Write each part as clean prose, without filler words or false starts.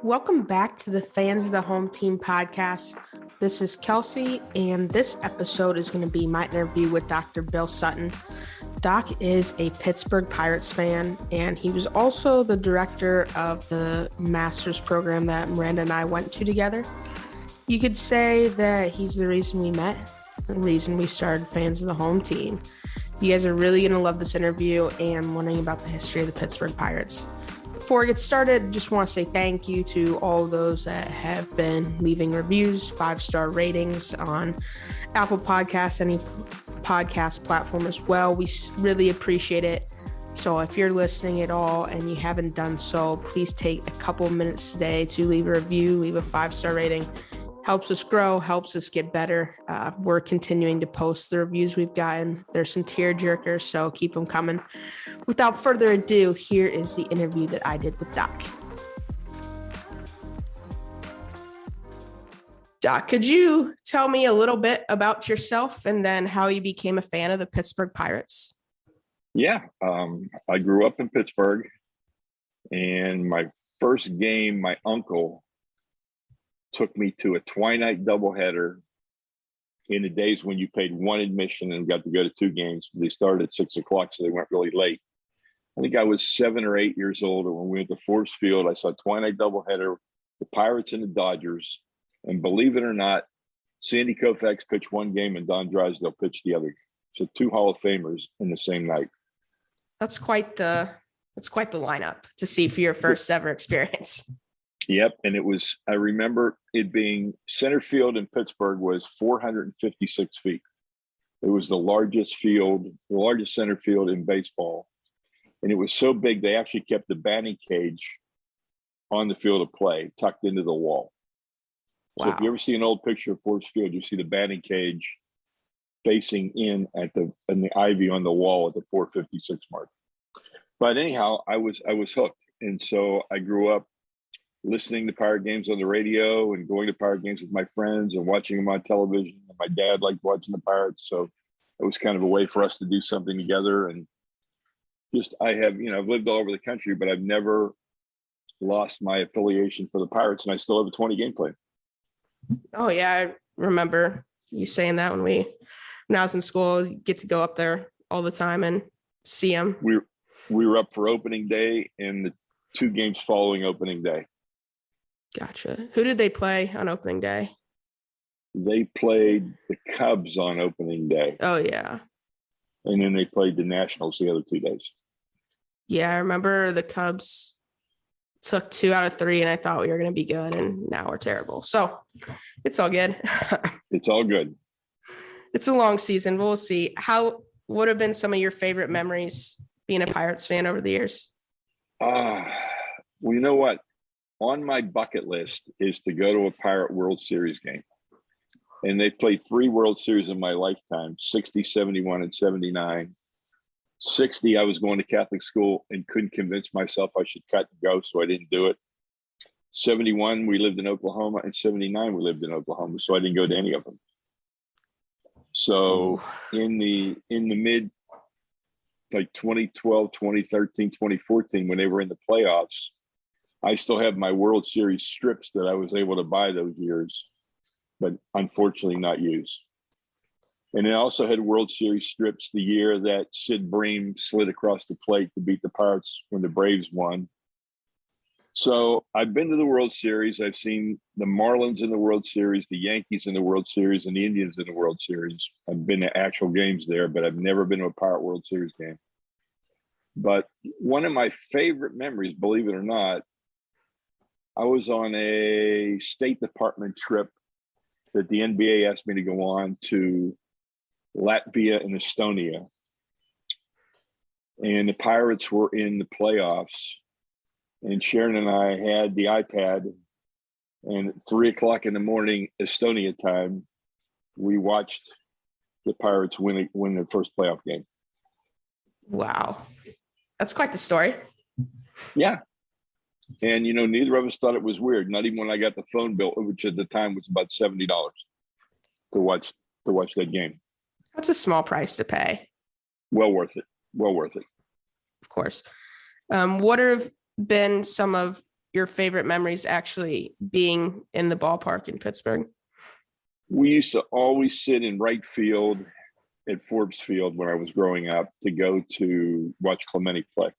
Welcome back to the Fans of the Home Team podcast. This is Kelsey, and this episode is going to be my interview with Dr. Bill Sutton. Doc is a Pittsburgh Pirates fan, and he was also the director of the master's program that Miranda and I went to together. You could say that he's the reason we met, the reason we started Fans of the Home Team. You guys are really going to love this interview and learning about the history of the Pittsburgh Pirates. Before I get started, just want to say thank you to all those that have been leaving reviews, 5-star ratings on Apple Podcasts, any podcast platform as well. We really appreciate it. So if you're listening at all and you haven't done so, please take a couple minutes today to leave a review, leave a 5-star rating. Helps us grow, helps us get better. We're continuing to post the reviews we've gotten. There's some tear jerkers, so keep them coming. Without further ado, here is the interview that I did with Doc. Doc, could you tell me a little bit about yourself and then how you became a fan of the Pittsburgh Pirates? Yeah, I grew up in Pittsburgh, and my first game, my uncle took me to a twilight doubleheader in the days when you paid one admission and got to go to two games. They started at 6 o'clock, so they weren't really late. I think I was 7 or 8 years old, and when we went to Force Field, I saw a twilight doubleheader, the Pirates and the Dodgers. And believe it or not, Sandy Koufax pitched one game and Don Drysdale pitched the other. So two Hall of Famers in the same night. That's quite the lineup to see for your first ever experience. Yep. And I remember it being center field in Pittsburgh was 456 feet. It was the largest center field in baseball. And it was so big, they actually kept the batting cage on the field of play, tucked into the wall. Wow. So if you ever see an old picture of Force Field, you see the batting cage facing in the ivy on the wall at the 456 mark. But anyhow, I was hooked. And so I grew up listening to Pirate games on the radio and going to Pirate games with my friends and watching them on television. And my dad liked watching the Pirates. So it was kind of a way for us to do something together. And I've lived all over the country, but I've never lost my affiliation for the Pirates. And I still have a 20-game plan. Oh yeah. I remember you saying that when I was in school, you get to go up there all the time and see them. We were up for opening day and the 2 games following opening day. Gotcha. Who did they play on opening day? They played the Cubs on opening day. Oh, yeah. And then they played the Nationals the other 2 days. Yeah, I remember the Cubs took 2 out of 3, and I thought we were going to be good, and now we're terrible. So it's all good. It's all good. It's a long season. We'll see. How would have been some of your favorite memories being a Pirates fan over the years? Well, you know what? On my bucket list is to go to a Pirate World Series game. And they played 3 World Series in my lifetime, 60, 71, and 79. 60, I was going to Catholic school and couldn't convince myself I should cut and go, so I didn't do it. 71, we lived in Oklahoma, and 79, we lived in Oklahoma, so I didn't go to any of them. So in the mid, like 2012, 2013, 2014, when they were in the playoffs, I still have my World Series strips that I was able to buy those years, but unfortunately not use. And I also had World Series strips the year that Sid Bream slid across the plate to beat the Pirates when the Braves won. So I've been to the World Series. I've seen the Marlins in the World Series, the Yankees in the World Series, and the Indians in the World Series. I've been to actual games there, but I've never been to a Pirate World Series game. But one of my favorite memories, believe it or not, I was on a State Department trip that the NBA asked me to go on to Latvia and Estonia. And the Pirates were in the playoffs. And Sharon and I had the iPad. And at 3 o'clock in the morning, Estonia time, we watched the Pirates win their first playoff game. Wow. That's quite the story. Yeah. And, neither of us thought it was weird. Not even when I got the phone bill, which at the time was about $70 to watch that game. That's a small price to pay. Well worth it. Of course. What have been some of your favorite memories actually being in the ballpark in Pittsburgh? We used to always sit in right field at Forbes Field when I was growing up to go to watch Clemente play.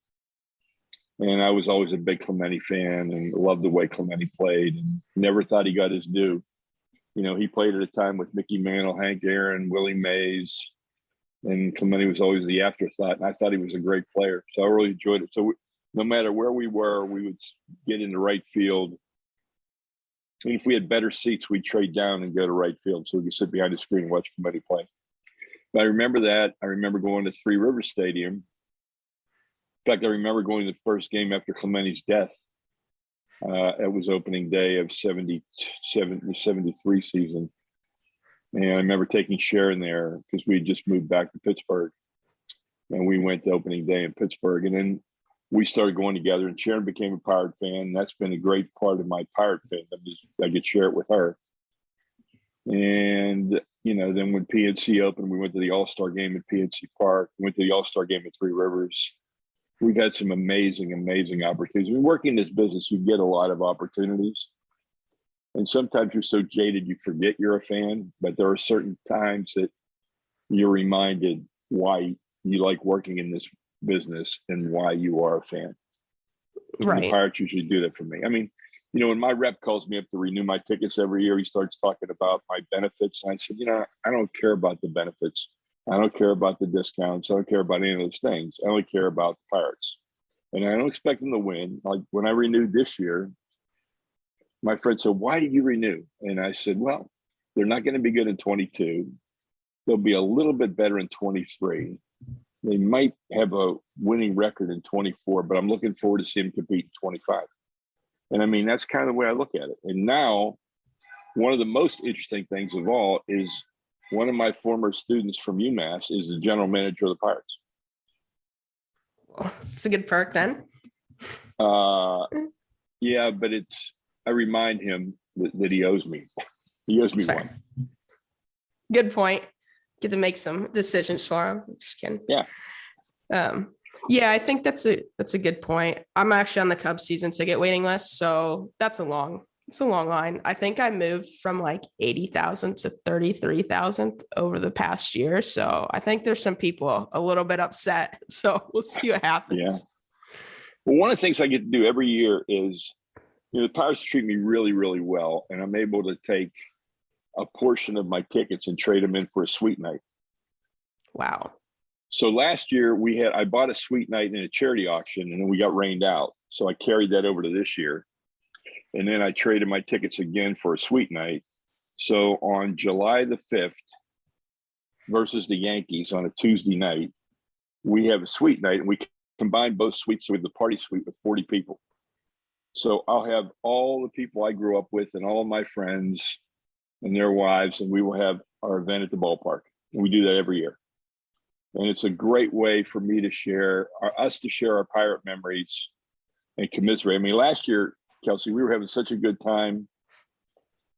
And I was always a big Clemente fan and loved the way Clemente played and never thought he got his due. You know, he played at a time with Mickey Mantle, Hank Aaron, Willie Mays, and Clemente was always the afterthought. And I thought he was a great player. So I really enjoyed it. So no matter where we were, we would get into right field. And if we had better seats, we'd trade down and go to right field so we could sit behind the screen and watch Clemente play. But I remember that. I remember going to Three Rivers Stadium. In fact, I remember going to the first game after Clemente's death. It was opening day of 73 season. And I remember taking Sharon there because we had just moved back to Pittsburgh. And we went to opening day in Pittsburgh. And then we started going together, and Sharon became a Pirate fan. That's been a great part of my Pirate fandom. I get to share it with her. And, you know, then when PNC opened, we went to the All-Star game at PNC Park. We went to the All-Star game at Three Rivers. We've had some amazing, amazing opportunities. We work in this business, we get a lot of opportunities. And sometimes you're so jaded, you forget you're a fan. But there are certain times that you're reminded why you like working in this business and why you are a fan. Right. And the Pirates usually do that for me. I mean, you know, when my rep calls me up to renew my tickets every year, he starts talking about my benefits. And I said, you know, I don't care about the benefits. I don't care about the discounts. I don't care about any of those things. I only care about the Pirates. And I don't expect them to win. Like when I renewed this year, my friend said, why did you renew? And I said, well, they're not going to be good in 22. They'll be a little bit better in 23. They might have a winning record in 24, but I'm looking forward to seeing them compete in 25. And I mean, that's kind of the way I look at it. And now, one of the most interesting things of all is one of my former students from UMass is the general manager of the Pirates. It's a good perk then. Yeah, but I remind him that he owes me. He owes me one. Good point. Get to make some decisions for him. Just kidding. Yeah. Yeah, I think that's a good point. I'm actually on the Cubs season ticket waiting list, so it's a long line. I think I moved from like 80,000 to 33,000 over the past year. So I think there's some people a little bit upset. So we'll see what happens. Yeah. Well, one of the things I get to do every year is, you know, the Pirates treat me really, really well, and I'm able to take a portion of my tickets and trade them in for a suite night. Wow. So last year I bought a suite night in a charity auction, and then we got rained out. So I carried that over to this year. And then I traded my tickets again for a suite night. So on July the 5th versus the Yankees on a Tuesday night, we have a suite night, and we combine both suites with the party suite with 40 people. So I'll have all the people I grew up with and all of my friends and their wives, and we will have our event at the ballpark. And we do that every year. And it's a great way for me to share our Pirate memories and commiserate. I mean, last year, Kelsey, we were having such a good time.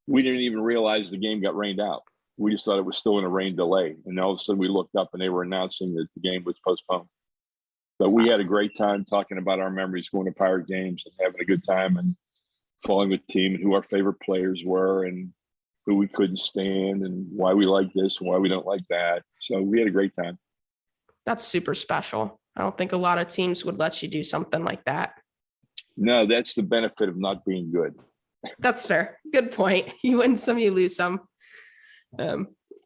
We didn't even realize the game got rained out. We just thought it was still in a rain delay. And all of a sudden we looked up and they were announcing that the game was postponed. But we had a great time talking about our memories, going to Pirate games and having a good time and following the team and who our favorite players were and who we couldn't stand and why we like this and why we don't like that. So we had a great time. That's super special. I don't think a lot of teams would let you do something like that. No, that's the benefit of not being good. That's fair. Good point. You win some, you lose some.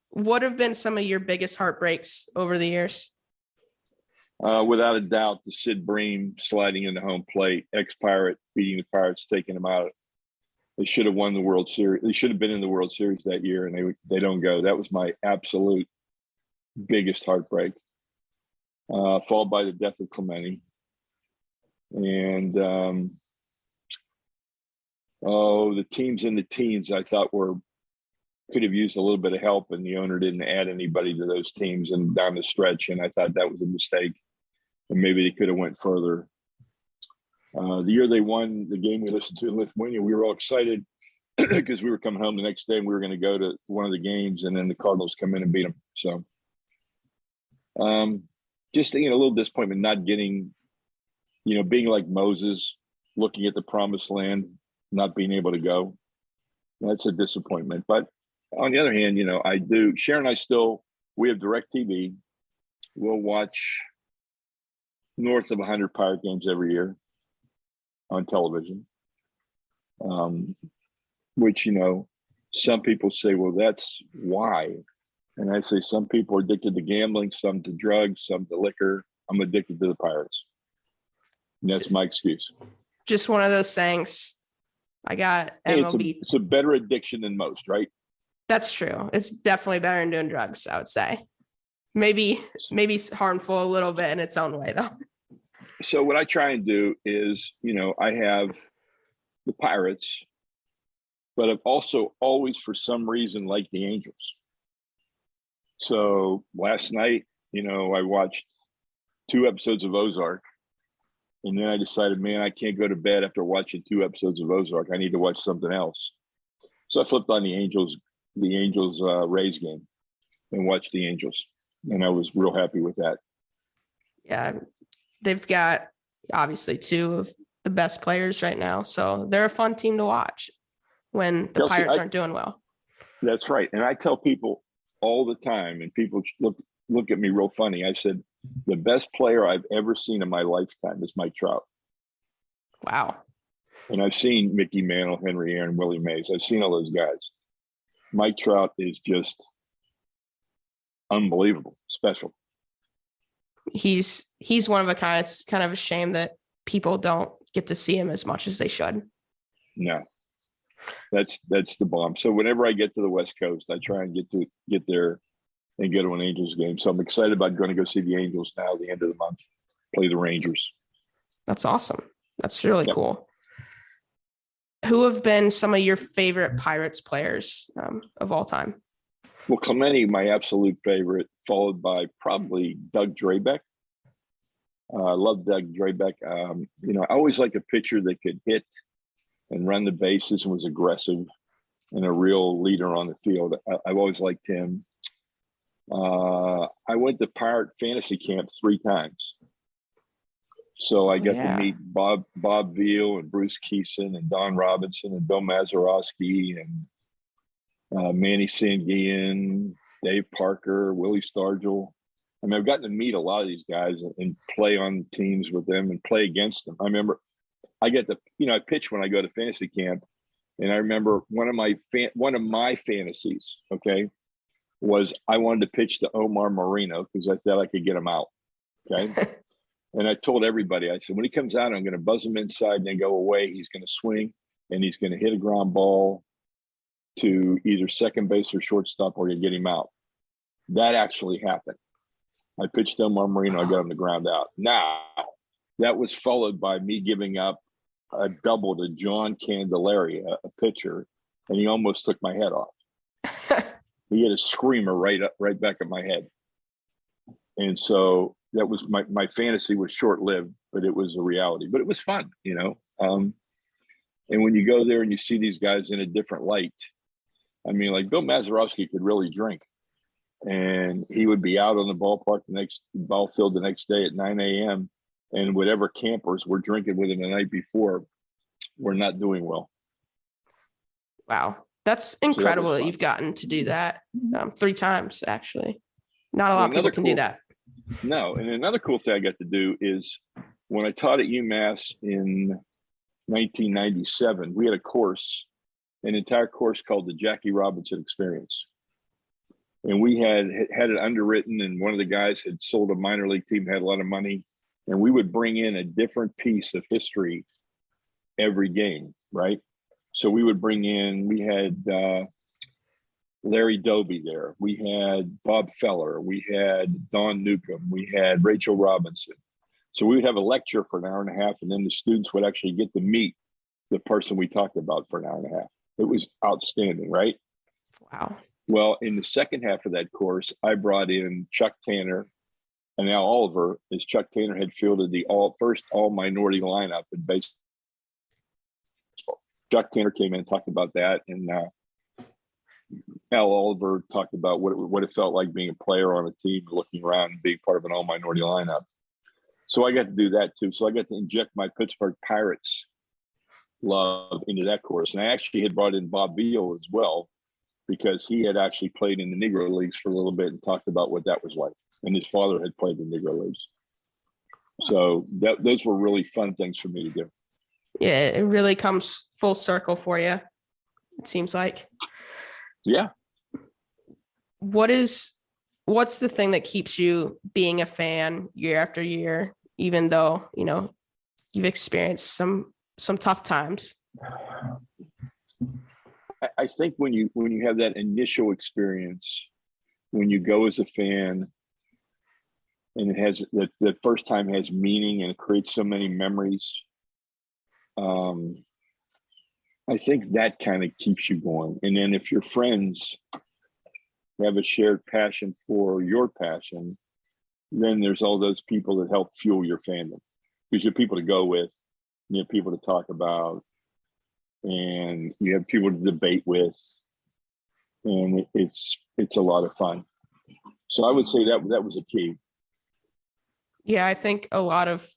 What have been some of your biggest heartbreaks over the years? Without a doubt, the Sid Bream sliding into home plate, ex-Pirate beating the Pirates, taking them out. They should have won the World Series. They should have been in the World Series that year, and they don't go. That was my absolute biggest heartbreak. Followed by the death of Clemente. And, the teams in the teens I thought could have used a little bit of help, and the owner didn't add anybody to those teams and down the stretch. And I thought that was a mistake. And maybe they could have went further. The year they won the game we listened to in Lithuania, we were all excited because we were coming home the next day and we were going to go to one of the games, and then the Cardinals come in and beat them. So just, a little disappointment not getting, being like Moses, looking at the promised land, not being able to go. That's a disappointment. But on the other hand, Sharon and I we have DirecTV. We'll watch north of 100 Pirate games every year on television, which, some people say, well, that's why. And I say some people are addicted to gambling, some to drugs, some to liquor. I'm addicted to the Pirates. And that's my excuse. Just one of those things. I got MLB. It's a better addiction than most, right? That's true. It's definitely better than doing drugs, I would say. Maybe harmful a little bit in its own way, though. So what I try and do is, I have the Pirates, but I've also always, for some reason, liked the Angels. So last night, I watched 2 episodes of Ozark, and then I decided, man, I can't go to bed after watching 2 episodes of Ozark. I need to watch something else. So I flipped on the Angels Rays game and watched the Angels, and I was real happy with that. Yeah, they've got obviously 2 of the best players right now, so they're a fun team to watch when the Kelsey, Pirates aren't doing well. That's right, and I tell people all the time, and people look at me real funny. I said, the best player I've ever seen in my lifetime is Mike Trout. Wow. And I've seen Mickey Mantle, Henry Aaron, Willie Mays. I've seen all those guys. Mike Trout is just unbelievable, special. He's one of a kind. It's kind of a shame that people don't get to see him as much as they should. No, that's the bomb. So whenever I get to the West Coast, I try and get there and go to an Angels game. So I'm excited about going to go see the Angels now at the end of the month, play the Rangers. That's awesome. That's really Yep. cool. Who have been some of your favorite Pirates players of all time? Well, Clemente, my absolute favorite, followed by probably Doug Drabeck. I love Doug Drabeck. I always liked a pitcher that could hit and run the bases and was aggressive and a real leader on the field. I've always liked him. I went to Pirate Fantasy Camp 3 times. So I got to meet Bob Veal and Bruce Keeson and Don Robinson and Bill Mazeroski and Manny Sanguillen, Dave Parker, Willie Stargell. I mean, I've gotten to meet a lot of these guys and play on teams with them and play against them. I remember I pitch when I go to fantasy camp, and I remember one of my fantasies, okay, was I wanted to pitch to Omar Moreno because I thought I could get him out, okay. And I told everybody, I said, when he comes out, I'm going to buzz him inside and then go away. He's going to swing and he's going to hit a ground ball to either second base or shortstop or to get him out. That actually happened. I pitched to Omar Moreno. I got him to ground out. Now, that was followed by me giving up a double to John Candelaria, a pitcher, and he almost took my head off. He had a screamer right back at my head. And so that was my fantasy was short-lived, but it was a reality. But it was fun, And when you go there and you see these guys in a different light, I mean, like Bill Mazeroski could really drink. And he would be out on the ballpark ball field the next day at 9 a.m. And whatever campers were drinking with him the night before were not doing well. Wow. That's incredible that you've gotten to do that 3 times, actually. Not a lot of people can do that. No. And another cool thing I got to do is when I taught at UMass in 1997, we had an entire course called the Jackie Robinson Experience. And we had it underwritten, and one of the guys had sold a minor league team, had a lot of money, and we would bring in a different piece of history every game, right? So we had Larry Doby there. We had Bob Feller. We had Don Newcomb. We had Rachel Robinson. So we would have a lecture for an hour and a half, and then the students would actually get to meet the person we talked about for an hour and a half. It was outstanding, right? Wow. Well, in the second half of that course, I brought in Chuck Tanner and Al Oliver, as Chuck Tanner had fielded the first all-minority lineup in baseball. Chuck Tanner came in and talked about that, and Al Oliver talked about what it felt like being a player on a team, looking around and being part of an all-minority lineup. So I got to do that too. So I got to inject my Pittsburgh Pirates love into that course. And I actually had brought in Bob Veal as well, because he had actually played in the Negro Leagues for a little bit and talked about what that was like. And his father had played in the Negro Leagues. So those were really fun things for me to do. Yeah, it really comes full circle for you, it seems like. Yeah. What's the thing that keeps you being a fan year after year, even though, you've experienced some tough times? I think when you have that initial experience, when you go as a fan, and it has the first time has meaning and it creates so many memories. I think that kind of keeps you going. And then if your friends have a shared passion for your passion, then there's all those people that help fuel your fandom, because you have people to go with, you have people to talk about, and you have people to debate with, and it's a lot of fun. So I would say that was a key. Yeah, I think a lot of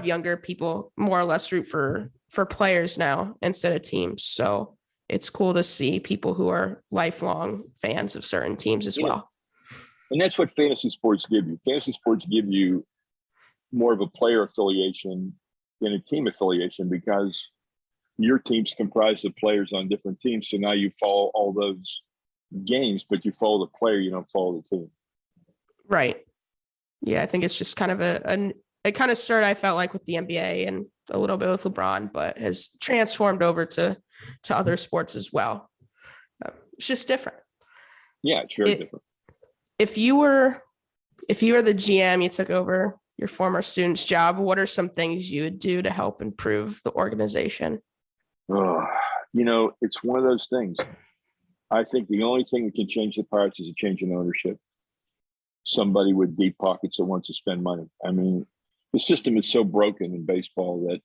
younger people more or less root for players now instead of teams. So it's cool to see people who are lifelong fans of certain teams as well. And that's what fantasy sports give you. Fantasy sports give you more of a player affiliation than a team affiliation, because your team's comprised of players on different teams. So now you follow all those games, but you follow the player, you don't follow the team. Right. Yeah, I think it's just kind of it kind of started, I felt like, with the NBA and a little bit with LeBron, but has transformed over to other sports as well. It's just different. Yeah, it's very different. If you were the GM, you took over your former student's job, what are some things you would do to help improve the organization? It's one of those things. I think the only thing that can change the Pirates is a change in ownership. Somebody with deep pockets that wants to spend money. I mean, the system is so broken in baseball that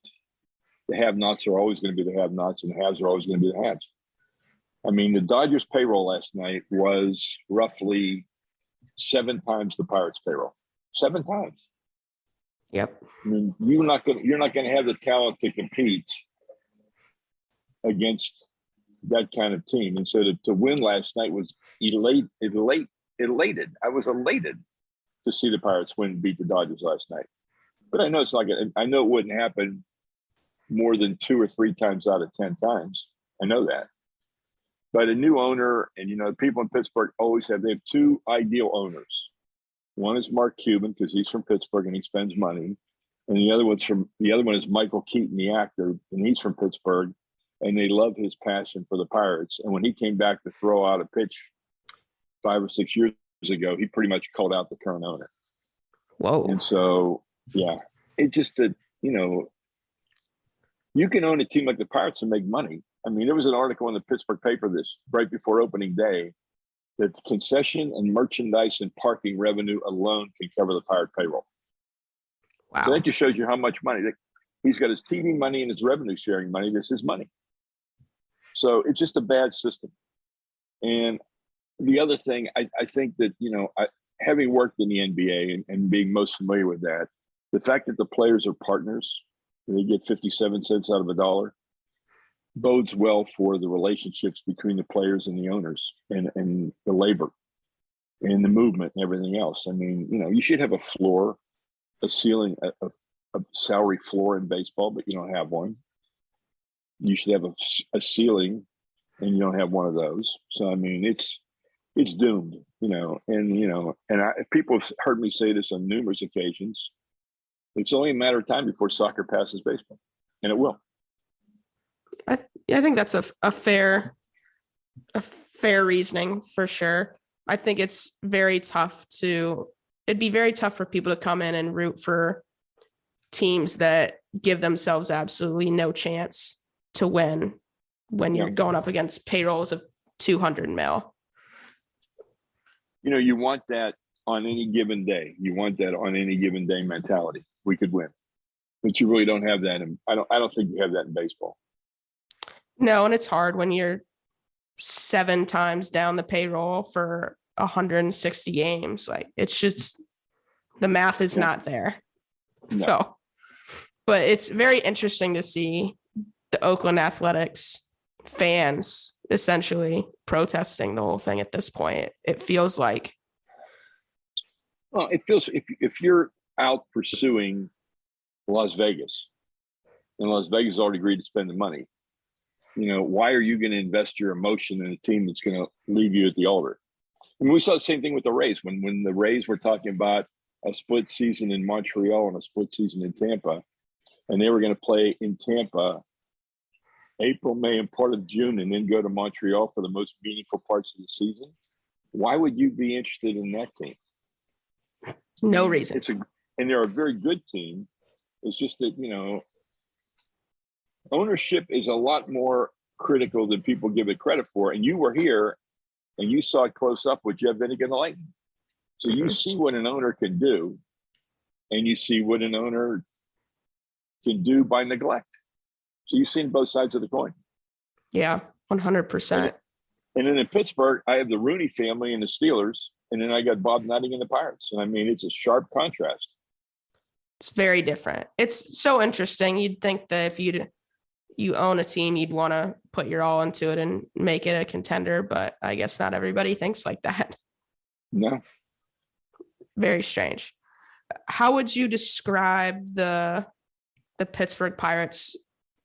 the have-nots are always going to be the have-nots and the haves are always going to be the haves. I mean, the Dodgers payroll last night was roughly 7 times the Pirates payroll. 7 times. Yep. I mean, you're not going to have the talent to compete against that kind of team. And so to win last night was elated. I was elated to see the Pirates win and beat the Dodgers last night. But I know I know it wouldn't happen more than 2 or 3 times out of 10 times. I know that. But a new owner, and people in Pittsburgh they have 2 ideal owners. One is Mark Cuban, because he's from Pittsburgh and he spends money. And the other one is Michael Keaton, the actor, and he's from Pittsburgh, and they love his passion for the Pirates. And when he came back to throw out a pitch 5 or 6 years ago, he pretty much called out the current owner. Whoa. And so, yeah, it's just that, you can own a team like the Pirates and make money. I mean, there was an article in the Pittsburgh paper right before opening day that the concession and merchandise and parking revenue alone can cover the Pirate payroll. Wow. So that just shows you how much money. He's got his TV money and his revenue sharing money. This is money. So it's just a bad system. And the other thing, I think that, having worked in the NBA and being most familiar with that, the fact that the players are partners, and they get 57 cents out of a dollar, bodes well for the relationships between the players and the owners and the labor and the movement and everything else. I mean, you should have a floor, a ceiling, a salary floor in baseball, but you don't have one. You should have a ceiling, and you don't have one of those. So, I mean, it's doomed, people have heard me say this on numerous occasions. It's only a matter of time before soccer passes baseball, and it will. I think that's a fair reasoning for sure. I think it'd be very tough for people to come in and root for teams that give themselves absolutely no chance to win when you're going up against payrolls of 200 mil. You want that on any given day. You want that on any given day mentality. We could win, but you really don't have that. I don't think you have that in baseball. No, and it's hard when you're 7 times down the payroll for 160 games. Like, it's just, the math is not there. No. So But it's very interesting to see the Oakland Athletics fans essentially protesting the whole thing at this point. It feels like. Well, it feels if you're out pursuing Las Vegas, and Las Vegas has already agreed to spend the money, why are you going to invest your emotion in a team that's going to leave you at the altar? I mean, we saw the same thing with the Rays. When the Rays were talking about a split season in Montreal and a split season in Tampa, and they were going to play in Tampa April, May, and part of June, and then go to Montreal for the most meaningful parts of the season. Why would you be interested in that team? No reason. And they're a very good team. It's just that, ownership is a lot more critical than people give it credit for. And you were here and you saw it close up with Jeff Vinik and the Lightning. So you see what an owner can do, and you see what an owner can do by neglect. So you've seen both sides of the coin. Yeah, 100%. And then in Pittsburgh, I have the Rooney family and the Steelers, and then I got Bob Nutting and the Pirates. And I mean, it's a sharp contrast. It's very different. It's so interesting. You'd think that if you own a team, you'd want to put your all into it and make it a contender, but I guess not everybody thinks like that. No. Very strange. How would you describe the Pittsburgh Pirates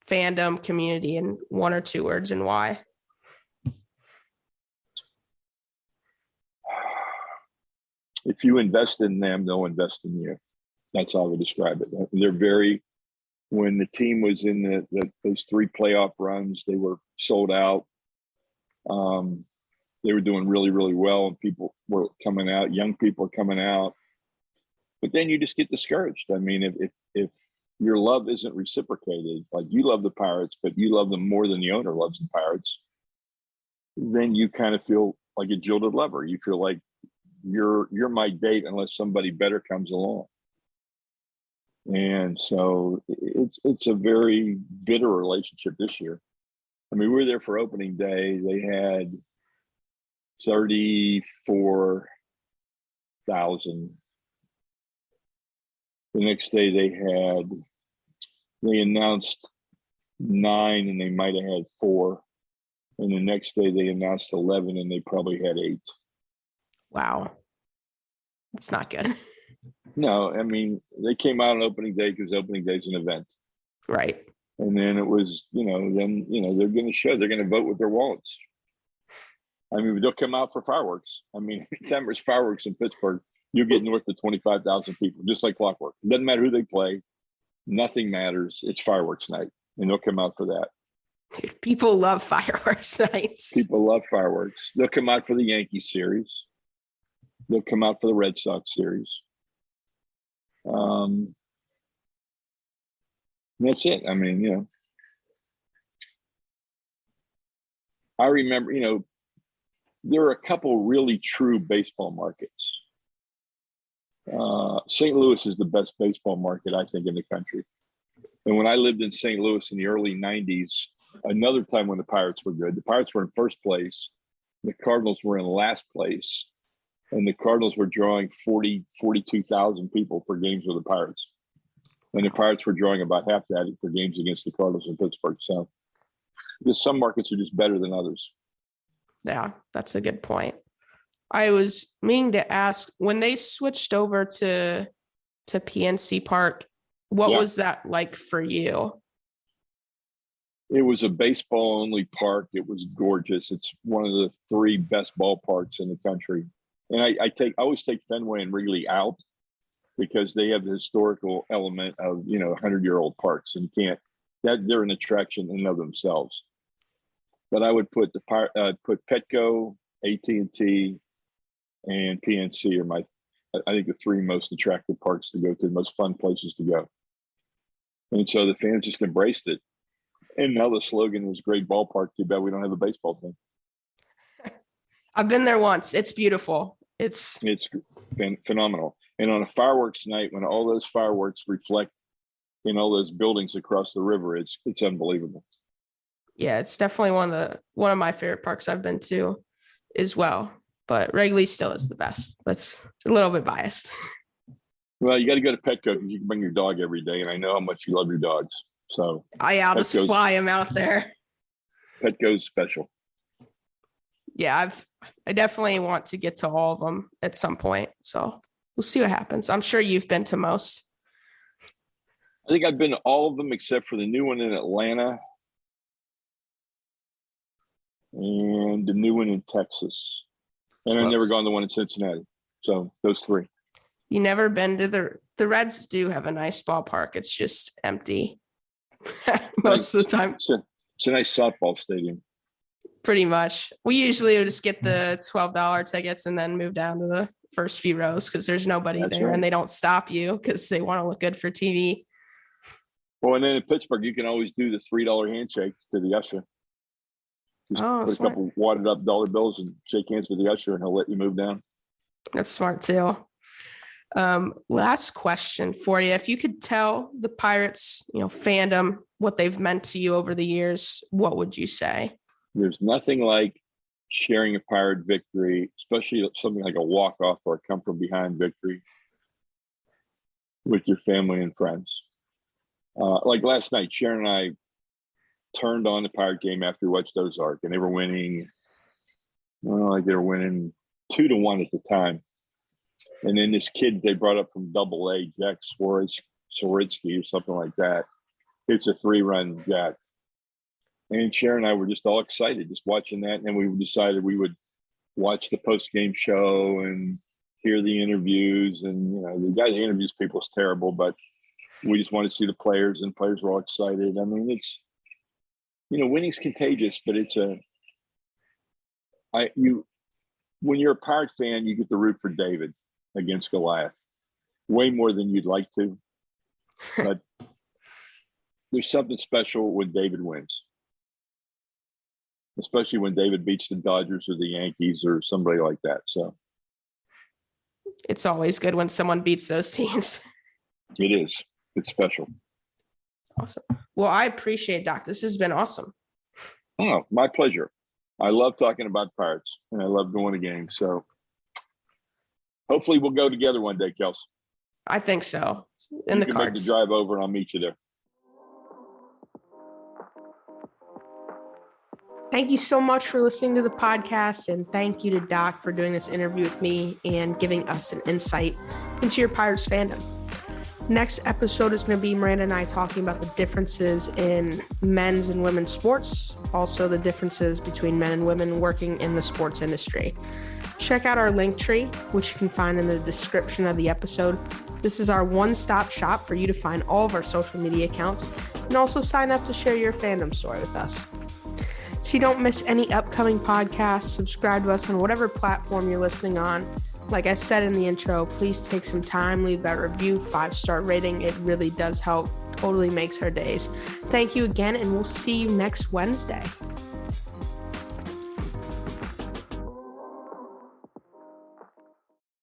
fandom community in one or two words, and why? If you invest in them, they'll invest in you. That's how I would describe it. They're when the team was in those three playoff runs, they were sold out. They were doing really, really well, and people were coming out. Young people are coming out. But then you just get discouraged. I mean, if your love isn't reciprocated, like you love the Pirates, but you love them more than the owner loves the Pirates, then you kind of feel like a jilted lover. You feel like you're my date unless somebody better comes along. And so it's a very bitter relationship this year. I mean, we were there for opening day. They had 34,000. The next day they announced 9 and they might have had 4. And the next day they announced 11 and they probably had 8. Wow. That's not good. No, I mean, they came out on opening day because opening day is an event. Right. And then it was, they're going to show, they're going to vote with their wallets. I mean, they'll come out for fireworks. I mean, anytime there's fireworks in Pittsburgh, you'll get north of 25,000 people, just like clockwork. It doesn't matter who they play. Nothing matters. It's fireworks night, and they'll come out for that. Dude, people love fireworks nights. People love fireworks. They'll come out for the Yankees series. They'll come out for the Red Sox series. That's it. I mean, I remember, there are a couple really true baseball markets. St. Louis is the best baseball market, I think, in the country. And when I lived in St. Louis in the early 90s, another time when the Pirates were good, the Pirates were in first place. The Cardinals were in last place. And the Cardinals were drawing 42,000 people for games with the Pirates. And the Pirates were drawing about half that for games against the Cardinals in Pittsburgh. So because some markets are just better than others. Yeah, that's a good point. I was meaning to ask, when they switched over to PNC Park, what was that like for you? It was a baseball-only park. It was gorgeous. It's one of the 3 best ballparks in the country. And I always take Fenway and Wrigley out because they have the historical element of 100-year-old parks, and they're an attraction in and of themselves. But I would put put Petco, AT&T, and PNC are I think the 3 most attractive parks to go to, the most fun places to go. And so the fans just embraced it. And now the slogan is "Great ballpark. Too bad we don't have a baseball team." I've been there once. It's beautiful. It's been phenomenal. And on a fireworks night, when all those fireworks reflect in all those buildings across the river, it's unbelievable. Yeah, it's definitely one of my favorite parks I've been to as well. But Wrigley still is the best. That's a little bit biased. Well, you got to go to Petco because you can bring your dog every day, and I know how much you love your dogs. So I'll just fly him out there. Petco's special. Yeah, I definitely want to get to all of them at some point. So we'll see what happens. I'm sure you've been to most. I think I've been to all of them except for the new one in Atlanta and the new one in Texas. And I've never gone to the one in Cincinnati. So those three. You never been to the Reds do have a nice ballpark. It's just empty most of the time. It's a nice softball stadium. Pretty much. We usually would just get the $12 tickets and then move down to the first few rows because there's nobody there and they don't stop you because they want to look good for TV. Well, and then in Pittsburgh, you can always do the $3 handshake to the usher. Just put a couple wadded up dollar bills and shake hands with the usher and he'll let you move down. That's smart too. Last question for you. If you could tell the Pirates, fandom, what they've meant to you over the years, what would you say? There's nothing like sharing a Pirate victory, especially something like a walk-off or a come-from-behind victory with your family and friends. Like last night, Sharon and I turned on the Pirate game after we watched Ozark, and they were winning. They were winning 2-1 at the time. And then this kid they brought up from Double-A, Jack Swaritsky or something like that. It's a 3-run jack. And Sharon and I were just all excited just watching that. And we decided we would watch the post-game show and hear the interviews. And, the guy that interviews people is terrible, but we just want to see the players, and players were all excited. I mean, it's, winning's contagious, but when you're a Pirate fan, you get to root for David against Goliath way more than you'd like to. But there's something special when David wins, especially when David beats the Dodgers or the Yankees or somebody like that. So it's always good when someone beats those teams. It is. It's special. Awesome. Well, I appreciate it, Doc. This has been awesome. Oh, my pleasure. I love talking about Pirates, and I love going to games. So hopefully we'll go together one day, Kelsey. I think so. You can make the drive over, and I'll meet you there. Thank you so much for listening to the podcast, and thank you to Doc for doing this interview with me and giving us an insight into your Pirates fandom. Next episode is going to be Miranda and I talking about the differences in men's and women's sports, also the differences between men and women working in the sports industry. Check out our link tree, which you can find in the description of the episode. This is our one-stop shop for you to find all of our social media accounts and also sign up to share your fandom story with us. So you don't miss any upcoming podcasts, subscribe to us on whatever platform you're listening on. Like I said in the intro, please take some time, leave that review, 5-star rating. It really does help. Totally makes our days. Thank you again, and we'll see you next Wednesday.